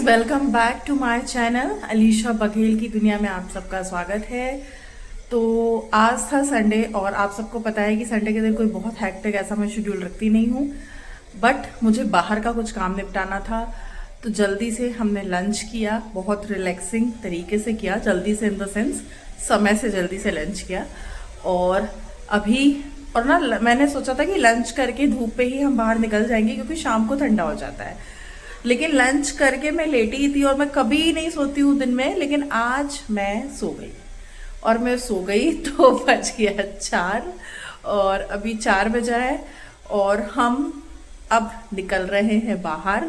Welcome back to my channel Alisha Baghel की दुनिया में आप सबका स्वागत है। तो आज था संडे और आप सबको पता है कि संडे के दिन कोई बहुत हैक्टिक ऐसा मैं शेड्यूल रखती नहीं हूँ, बट मुझे बाहर का कुछ काम निपटाना था तो जल्दी से हमने लंच किया। बहुत रिलैक्सिंग तरीके से किया, जल्दी से इन द सेंस समय से जल्दी से लंच किया। और अभी और ना मैंने सोचा था कि लंच करके धूप पे ही हम बाहर निकल जाएंगे क्योंकि शाम को ठंडा हो जाता है, लेकिन लंच करके मैं लेटी ही थी और मैं कभी नहीं सोती हूँ दिन में, लेकिन आज मैं सो गई। और मैं सो गई तो बज गया 4 और अभी 4 बजा है और हम अब निकल रहे हैं बाहर।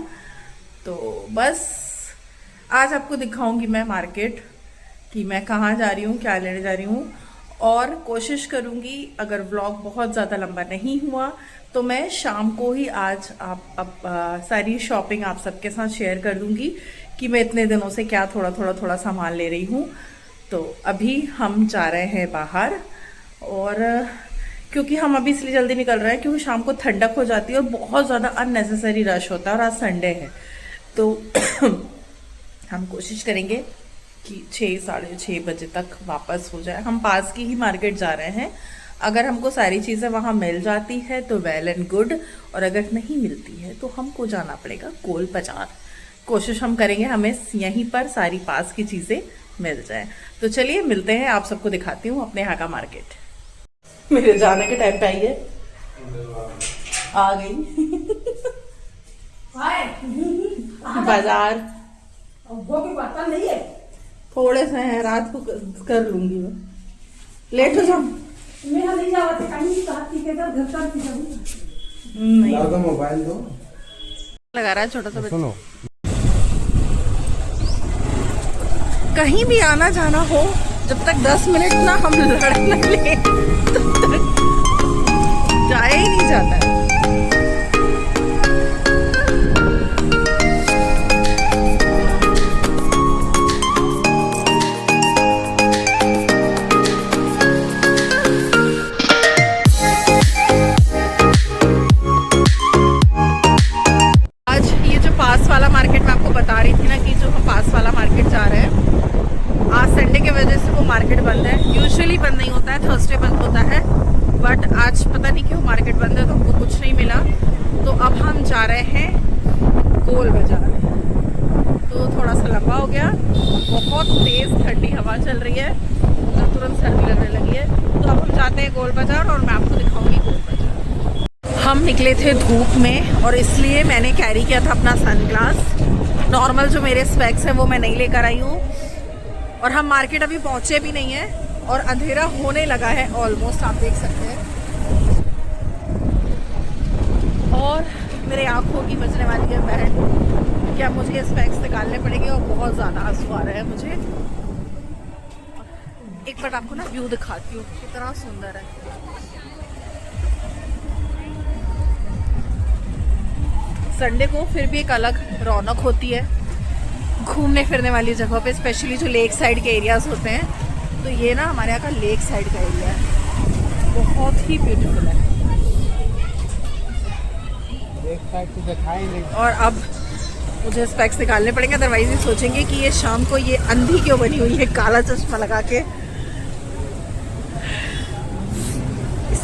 तो बस आज आपको दिखाऊंगी मैं मार्केट कि मैं कहाँ जा रही हूँ, क्या लेने जा रही हूँ, और कोशिश करूँगी अगर व्लॉग बहुत ज़्यादा लंबा नहीं हुआ तो मैं शाम को ही आज सारी शॉपिंग आप सबके साथ शेयर कर दूंगी कि मैं इतने दिनों से क्या थोड़ा सामान ले रही हूँ। तो अभी हम जा रहे हैं बाहर, और क्योंकि हम अभी इसलिए जल्दी निकल रहे हैं क्योंकि शाम को ठंडक हो जाती है और बहुत ज़्यादा अननेसेसरी रश होता है, और आज संडे है तो हम कोशिश करेंगे कि 6-6:30 बजे तक वापस हो जाए। हम पास की ही मार्केट जा रहे हैं, अगर हमको सारी चीज़ें वहाँ मिल जाती है तो वेल एंड गुड, और अगर नहीं मिलती है तो हमको जाना पड़ेगा गोल बाजार। कोशिश हम करेंगे हमें यहीं पर सारी पास की चीज़ें मिल जाए। तो चलिए मिलते हैं, आप सबको दिखाती हूँ अपने यहाँ का मार्केट। मेरे जाने के टाइम पे आई है, आ गई बाजार। वो भी बर्तन नहीं है, थोड़े से हैं, रात को कर लूंगी मैं, लेट हो जाऊँ। मेरा नहीं जा रहा था कहीं साथी के घर घर की नहीं तो मोबाइल दो लगा रहा है छोटा सा बच्चा। सुनो, कहीं भी आना जाना हो, जब तक 10 मिनट ना हम लड़ न ले तब तक जाया ही नहीं जाता है। पास वाला मार्केट मैं आपको बता रही थी ना कि जो हम पास वाला मार्केट जा रहे हैं, आज संडे के वजह से वो मार्केट बंद है। यूजुअली बंद नहीं होता है, थर्सडे बंद होता है, बट आज पता नहीं क्यों मार्केट बंद है तो हमको कुछ नहीं मिला। तो अब हम जा रहे हैं गोल बाजार। तो थोड़ा सा लंबा हो गया, बहुत तेज़ ठंडी हवा चल रही है तो तुरंत सर्दी लगने लगी है। तो अब हम जाते हैं गोल बाजार और मैं आपको दिखाऊंगी गोल बाजार। हम निकले थे धूप में और इसलिए मैंने कैरी किया था अपना सनग्लास। नॉर्मल जो मेरे स्पेक्स हैं वो मैं नहीं लेकर आई हूँ। और हम मार्केट अभी पहुँचे भी नहीं हैं और अंधेरा होने लगा है ऑलमोस्ट, आप देख सकते हैं। और मेरे आँखों की बचने वाली है बहन, क्या मुझे स्पेक्स निकालने पड़ेंगे और बहुत ज़्यादा आंसू आ रहे हैं मुझे। एक बार आपको ना व्यू दिखाती हूँ, कितना सुंदर है। संडे को फिर भी एक अलग रौनक होती है घूमने फिरने वाली जगह पे, स्पेशली जो लेक साइड के एरियाज होते हैं। तो ये ना हमारे यहाँ का लेक साइड का एरिया है, बहुत ही ब्यूटीफुल है। लेक साइड तो दिखाई नहीं। और अब मुझे स्पेक्स निकालने पड़ेंगे, अदरवाइज ये सोचेंगे कि ये शाम को ये अंधी क्यों बनी हुई है काला चश्मा लगा के।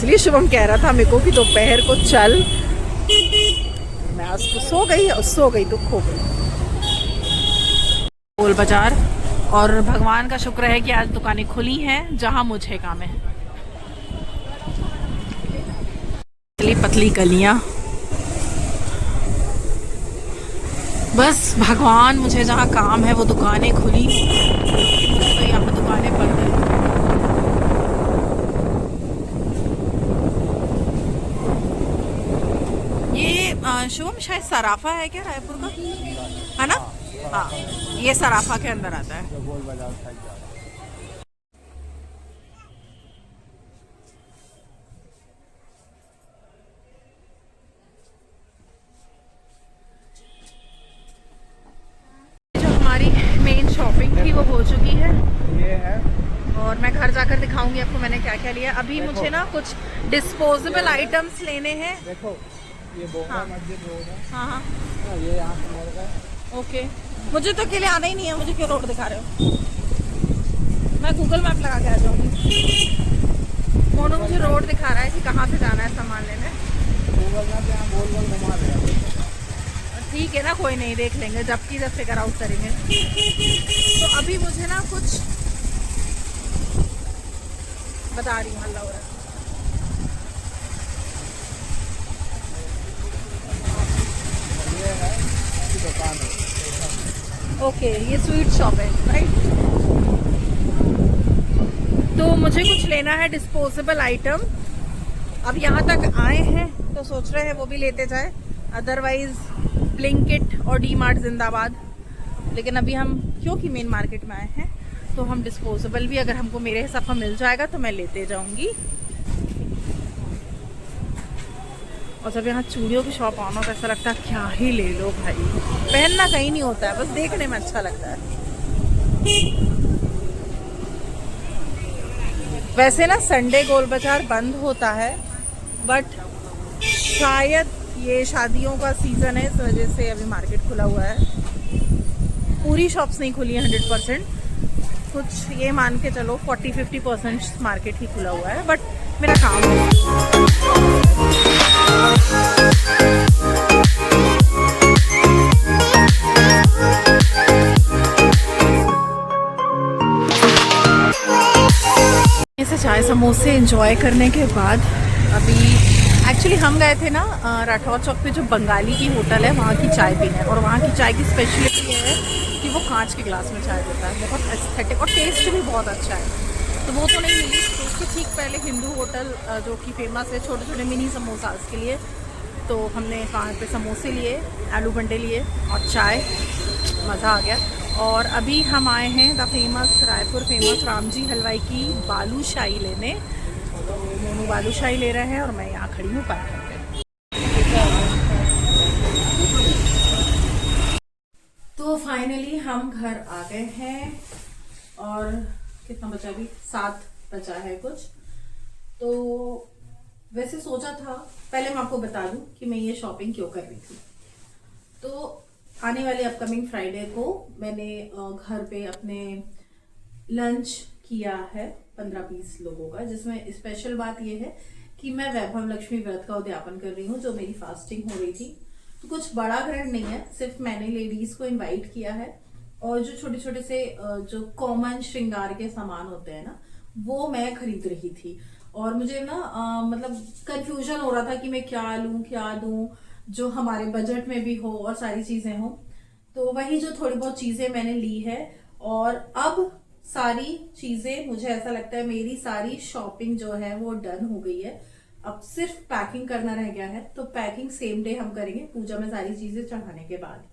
इसलिए शुभम कह रहा था मेरे को कि दोपहर को चल, मैं आज तो सो गई तो खो गई। गोल बाजार, और भगवान का शुक्र है कि आज दुकानें खुली हैं जहां मुझे काम है। पतली पतली गलियां, बस भगवान मुझे जहाँ काम है वो दुकानें खुली, मुझे तो यहाँ दुकानें बंद हैं। ये शुभम शायद सराफा है क्या रायपुर का, है ना? हाँ, ये सराफा के अंदर आता है। गोल बाजार साइड जा रहा है। जो हमारी मेन शॉपिंग थी वो हो चुकी है, ये है और मैं घर जाकर दिखाऊंगी आपको मैंने क्या क्या लिया। अभी मुझे ना कुछ डिस्पोजेबल आइटम्स लेने हैं। देखो, ये बोहरा हाँ। मस्जिद रोड है। हाँ हाँ, हाँ, ये यहाँ से मोड़ गए। ओके। मुझे तो अकेले आना ही नहीं है, मुझे क्यों रोड दिखा रहे हो? मैं गूगल मैप लगा के आ जाऊंगी। मोनू मुझे रोड दिखा रहा है कि कहाँ से जाना है सामान लेने। गूगल मैप यहाँ गोल गोल घुमा देगा। ठीक है ना, कोई नहीं, देख लेंगे जबकि जब फिगर आउट करेंगे। तो अभी मुझे ना कुछ बता रही हूँ, हल्ला हो रहा है। ये है इसकी दुकान है। ओके, ये स्वीट शॉप है, राइट? तो मुझे कुछ लेना है डिस्पोजेबल आइटम। अब यहाँ तक आए हैं तो सोच रहे हैं वो भी लेते जाए, अदरवाइज ब्लिंकिट और डी मार्ट जिंदाबाद। लेकिन अभी हम क्योंकि मेन मार्केट में आए हैं तो हम डिस्पोजेबल भी अगर हमको मेरे हिसाब का मिल जाएगा तो मैं लेते जाऊंगी। और जब यहाँ चूड़ियों की शॉप आना तो ऐसा लगता है क्या ही ले लो भाई, पहनना कहीं नहीं होता है, बस देखने में अच्छा लगता है। वैसे ना संडे गोल बाजार बंद होता है, बट शायद ये शादियों का सीजन है, इस वजह से अभी मार्केट खुला हुआ है। पूरी शॉप्स नहीं खुली है 100%, कुछ ये मान के चलो 40-50% मार्केट ही खुला हुआ है, बट मेरा काम है। ऐसे चाय समोसे एंजॉय करने के बाद अभी एक्चुअली हम गए थे ना राठौर चौक पे जो बंगाली की होटल है वहाँ की चाय पीने, और वहाँ की चाय की स्पेशलिटी ये है कि वो कांच के ग्लास में चाय देता है, बहुत एस्थेटिक और टेस्ट भी बहुत अच्छा है। तो वो तो नहीं मिली, तो उसके ठीक पहले हिंदू होटल जो कि फेमस है छोटे छोटे मिनी समोसा के लिए, तो हमने वहाँ पे समोसे लिए, आलू बंडे लिए और चाय, मज़ा आ गया। और अभी हम आए हैं the famous Raipur famous Ramji हलवाई की बालूशाही लेने। तो मोनू बालूशाही ले रहे हैं और मैं यहाँ खड़ी हूँ पार्क पे। तो फाइनली हम घर आ गए हैं, और कितना बचा, अभी 7 बचा है कुछ। तो वैसे सोचा था, पहले मैं आपको बता दूं कि मैं ये शॉपिंग क्यों कर रही थी। तो आने वाले अपकमिंग फ्राइडे को मैंने घर पे अपने लंच किया है 15-20 लोगों का, जिसमें स्पेशल बात यह है कि मैं वैभव लक्ष्मी व्रत का उद्यापन कर रही हूँ, जो मेरी फास्टिंग हो रही थी। तो कुछ बड़ा ग्रहण नहीं है, सिर्फ मैंने लेडीज को इनवाइट किया है, और जो छोटे छोटे से जो कॉमन श्रृंगार के सामान होते हैं ना, वो मैं खरीद रही थी। और मुझे ना मतलब कंफ्यूजन हो रहा था कि मैं क्या लूं क्या दूं जो हमारे बजट में भी हो और सारी चीजें हो। तो वही जो थोड़ी बहुत चीजें मैंने ली है, और अब सारी चीजें मुझे ऐसा लगता है मेरी सारी शॉपिंग जो है वो डन हो गई है। अब सिर्फ पैकिंग करना रह गया है, तो पैकिंग सेम डे हम करेंगे पूजा में सारी चीजें चढ़ाने के बाद।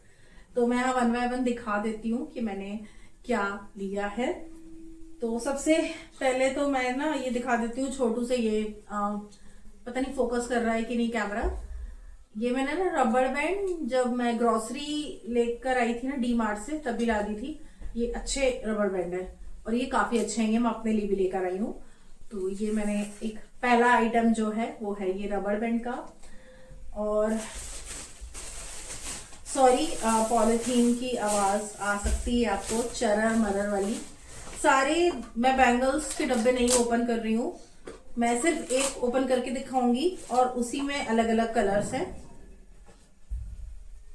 तो मैं वन बाय वन दिखा देती हूँ कि मैंने क्या लिया है। तो सबसे पहले तो मैं ना ये दिखा देती हूँ छोटू से, ये पता नहीं फोकस कर रहा है कि नहीं कैमरा। ये मैंने ना रबड़ बैंड जब मैं ग्रोसरी लेकर आई थी ना डी मार्ट से, तभी ला दी थी। ये अच्छे रबड़ बैंड है और ये काफी अच्छे हैं, ये मैं अपने लिए भी लेकर आई हूँ। तो ये मैंने एक पहला आइटम जो है वो है ये रबड़ बैंड का। और सॉरी पॉलिथीन की आवाज आ सकती है आपको, चरर मरर वाली। सारे मैं बैंगल्स के डब्बे नहीं ओपन कर रही हूँ, मैं सिर्फ एक ओपन करके दिखाऊंगी और उसी में अलग अलग कलर्स हैं।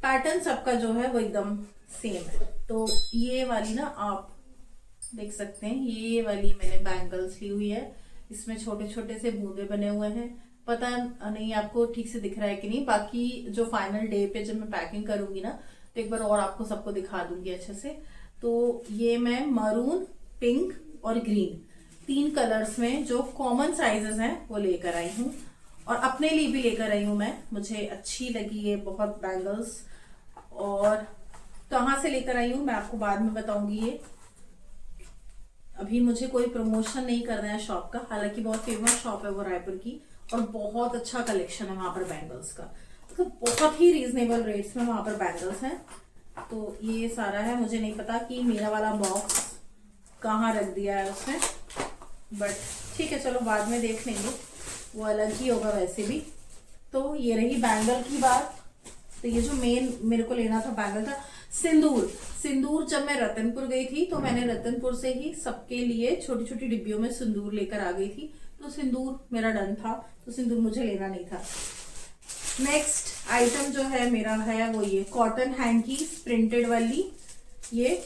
पैटर्न सबका जो है वो एकदम सेम है। तो ये वाली ना आप देख सकते हैं, ये वाली मैंने बैंगल्स ली हुई है। इसमें छोटे छोटे से बूंदे बने हुए हैं। पता नहीं आपको ठीक से दिख रहा है कि नहीं, बाकी जो फाइनल डे पे जब मैं पैकिंग करूंगी ना तो एक बार और आपको सबको दिखा दूंगी अच्छे से। तो ये मैं मरून, पिंक और ग्रीन 3 कलर्स में जो कॉमन साइजेस हैं वो लेकर आई हूँ और अपने लिए भी लेकर आई हूँ मैं। मुझे अच्छी लगी ये बहुत बैंगल्स। और कहाँ से लेकर आई हूँ मैं आपको बाद में बताऊंगी। ये अभी मुझे कोई प्रमोशन नहीं करना है शॉप का, हालांकि बहुत फेमस शॉप है वो रायपुर की और बहुत अच्छा कलेक्शन है वहां पर बैंगल्स का। तो बहुत ही रीजनेबल रेट्स में वहां पर बैंगल्स हैं। तो ये सारा है, मुझे नहीं पता कि मेरा वाला बॉक्स कहाँ रख दिया है उसने, बट ठीक है चलो बाद में देख लेंगे, वो अलग ही होगा वैसे भी। तो ये रही बैंगल की बात। तो ये जो मेन मेरे को लेना था बैंगल था सिंदूर। सिंदूर जब मैं रतनपुर गई थी तो मैंने रतनपुर से ही सबके लिए छोटी छोटी डिब्बियों में सिंदूर लेकर आ गई थी। तो सिंदूर मेरा डन था, तो सिंदूर मुझे लेना नहीं था। नेक्स्ट आइटम जो है मेरा है वो ये कॉटन हैंकीज प्रिंटेड वाली। ये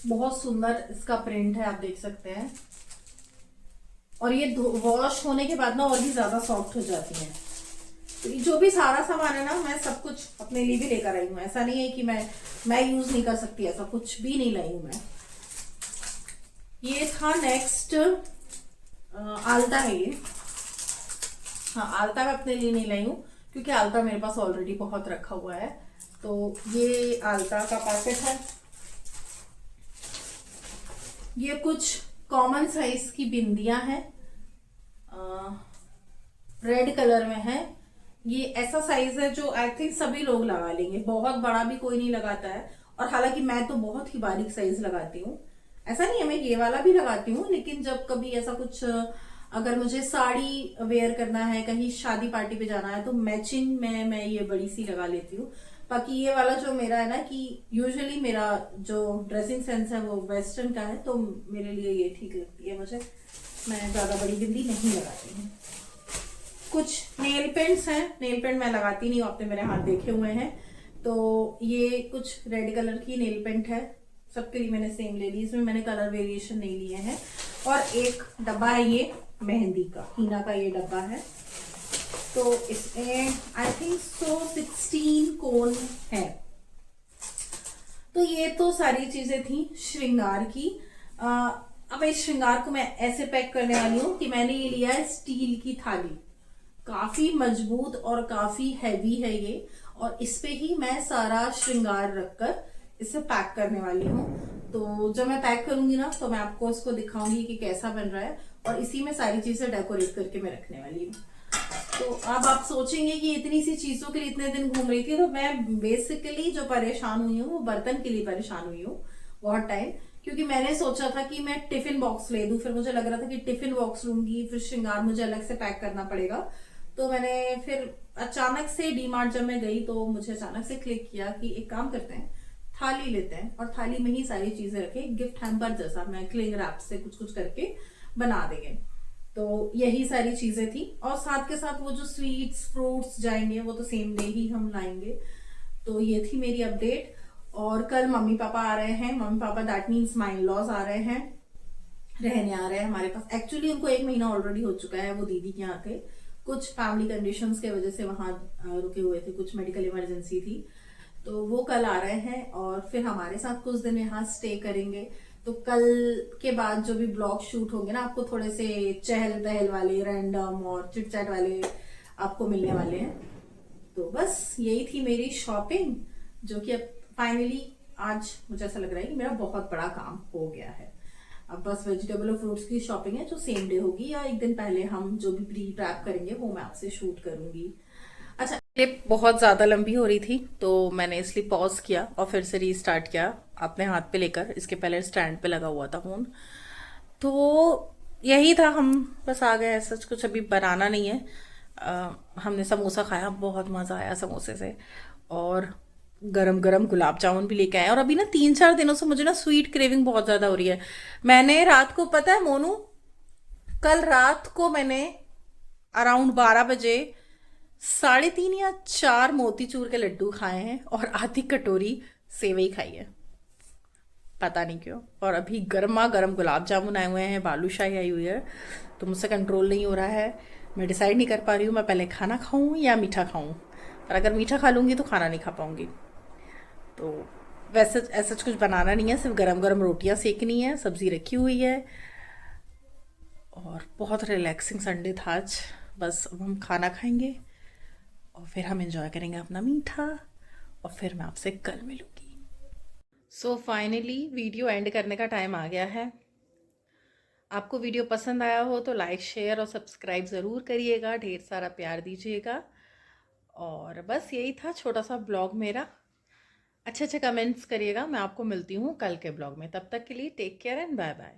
बहुत सुंदर इसका प्रिंट है, आप देख सकते हैं। और ये वॉश होने के बाद ना और भी ज्यादा सॉफ्ट हो जाती है। तो जो भी सारा सामान है ना मैं सब कुछ अपने लिए भी लेकर आई हूँ। ऐसा नहीं है कि मैं यूज नहीं कर सकती, ऐसा कुछ भी नहीं लाई हूं मैं। ये था नेक्स्ट आलता है ये। हाँ आलता मैं अपने लिए नहीं लाई हूँ क्योंकि आलता मेरे पास ऑलरेडी बहुत रखा हुआ है। तो ये आलता का पैकेट है। ये कुछ कॉमन साइज की बिंदियां हैं, रेड कलर में है। ये ऐसा साइज है जो आई थिंक सभी लोग लगा लेंगे, बहुत बड़ा भी कोई नहीं लगाता है। और हालांकि मैं तो बहुत ही बारीक साइज लगाती हूँ, ऐसा नहीं है मैं ये वाला भी लगाती हूँ, लेकिन जब कभी ऐसा कुछ अगर मुझे साड़ी वेयर करना है, कहीं शादी पार्टी पे जाना है तो मैचिंग में मैं ये बड़ी सी लगा लेती हूँ। बाकी ये वाला जो मेरा है ना कि यूजुअली मेरा जो ड्रेसिंग सेंस है वो वेस्टर्न का है, तो मेरे लिए ये ठीक लगती है मुझे। मैं ज्यादा बड़ी बिंदी नहीं लगाती हूँ। कुछ नेल पेंट्स हैं, नेल पेंट मैं लगाती नहीं हूँ, आपने मेरे हाथ देखे हुए हैं। तो ये कुछ रेड कलर की नेल पेंट है, सबके लिए मैंने सेम ले ली, इसमें मैंने कलर वेरिएशन नहीं लिए हैं। और एक डब्बा है ये मेहंदी का, हीना का ये डब्बा है। तो इसमें आई थिंक 16 कोन है। तो ये तो सारी चीजें थी श्रृंगार की। अब इस श्रृंगार को मैं ऐसे पैक करने वाली हूँ कि मैंने ये लिया है स्टील की थाली, काफी मजबूत और काफी हैवी है ये। और इस पे ही मैं सारा श्रृंगार रखकर इसे पैक करने वाली हूँ। तो जब मैं पैक करूंगी ना तो मैं आपको इसको दिखाऊंगी कि कैसा बन रहा है, और इसी में सारी चीजें डेकोरेट करके मैं रखने वाली हूँ। तो अब आप सोचेंगे कि इतनी सी चीजों के लिए इतने दिन घूम रही थी, तो मैं बेसिकली जो परेशान हुई हूँ वो बर्तन के लिए परेशान हुई हूँ बहुत टाइम। क्योंकि मैंने सोचा था कि मैं टिफिन बॉक्स ले दूं, फिर मुझे लग रहा था कि टिफिन बॉक्स लूंगी फिर श्रृंगार मुझे अलग से पैक करना पड़ेगा। तो मैंने फिर अचानक से डीमार्ट जब मैं गई तो मुझे अचानक से क्लिक किया कि एक काम करते हैं, थाली लेते हैं और थाली में ही सारी चीजें रखे, गिफ्ट हैम्पर जैसा मैं क्लिंग रैप से कुछ कुछ करके बना देंगे। तो यही सारी चीजें थी। और साथ के साथ वो जो स्वीट्स फ्रूट्स जाएंगे वो तो सेम डे ही हम लाएंगे। तो ये थी मेरी अपडेट। और कल मम्मी पापा आ रहे हैं, mummy papa that means my in laws आ रहे हैं, रहने आ रहे हैं हमारे पास। एक्चुअली उनको 1 महीना ऑलरेडी हो चुका है, वो दीदी के यहाँ थे, कुछ फैमिली कंडीशंस के वजह से वहां रुके हुए थे, कुछ मेडिकल इमरजेंसी थी। तो वो कल आ रहे हैं और फिर हमारे साथ कुछ दिन यहाँ स्टे करेंगे। तो कल के बाद जो भी ब्लॉग शूट होंगे ना, आपको थोड़े से चहल पहल वाले, रैंडम और चिट चैट वाले आपको मिलने वाले हैं। तो बस यही थी मेरी शॉपिंग, जो कि अब फाइनली आज मुझे ऐसा लग रहा है कि मेरा बहुत बड़ा काम हो गया है। अब बस वेजिटेबल और फ्रूट्स की शॉपिंग है जो सेम डे होगी, या एक दिन पहले हम जो भी प्री प्रैप करेंगे वो मैं आपसे शूट करूंगी। अच्छा, क्लिप बहुत ज्यादा लंबी हो रही थी तो मैंने इसलिए पॉज किया और फिर से रीस्टार्ट किया अपने हाथ पे लेकर। इसके पहले स्टैंड पे लगा हुआ था फोन। तो यही था, हम बस आ गए। सच कुछ अभी बनाना नहीं है। हमने समोसा खाया, बहुत मजा आया समोसे से, और गरम गरम गुलाब जामुन भी लेके आए। और अभी ना 3-4 दिनों से मुझे ना स्वीट क्रेविंग बहुत ज्यादा हो रही है। मैंने रात को, पता है मोनू, कल रात को मैंने अराउंड 12 बजे 3.5 या 4 मोतीचूर के लड्डू खाए हैं और आधी कटोरी सेवई खाई है, पता नहीं क्यों। और अभी गर्मा गर्म गुलाब जामुन आए हुए हैं, बालूशाही आई हुई है, तो मुझसे कंट्रोल नहीं हो रहा है। मैं डिसाइड नहीं कर पा रही हूँ मैं पहले खाना खाऊं या मीठा खाऊं, और अगर मीठा खा लूँगी तो खाना नहीं खा पाऊँगी। तो वैसे ऐसा कुछ बनाना नहीं है, सिर्फ गरम गरम रोटियां सेकनी है, सब्ज़ी रखी हुई है, और बहुत रिलैक्सिंग संडे था आज। बस अब हम खाना खाएंगे और फिर हम एंजॉय करेंगे अपना मीठा, और फिर मैं आपसे कल मिलूँगी। सो फाइनली वीडियो एंड करने का टाइम आ गया है। आपको वीडियो पसंद आया हो तो लाइक शेयर और सब्सक्राइब ज़रूर करिएगा, ढेर सारा प्यार दीजिएगा। और बस यही था छोटा सा ब्लॉग मेरा। अच्छे अच्छे कमेंट्स करिएगा। मैं आपको मिलती हूँ कल के ब्लॉग में, तब तक के लिए take care and bye bye.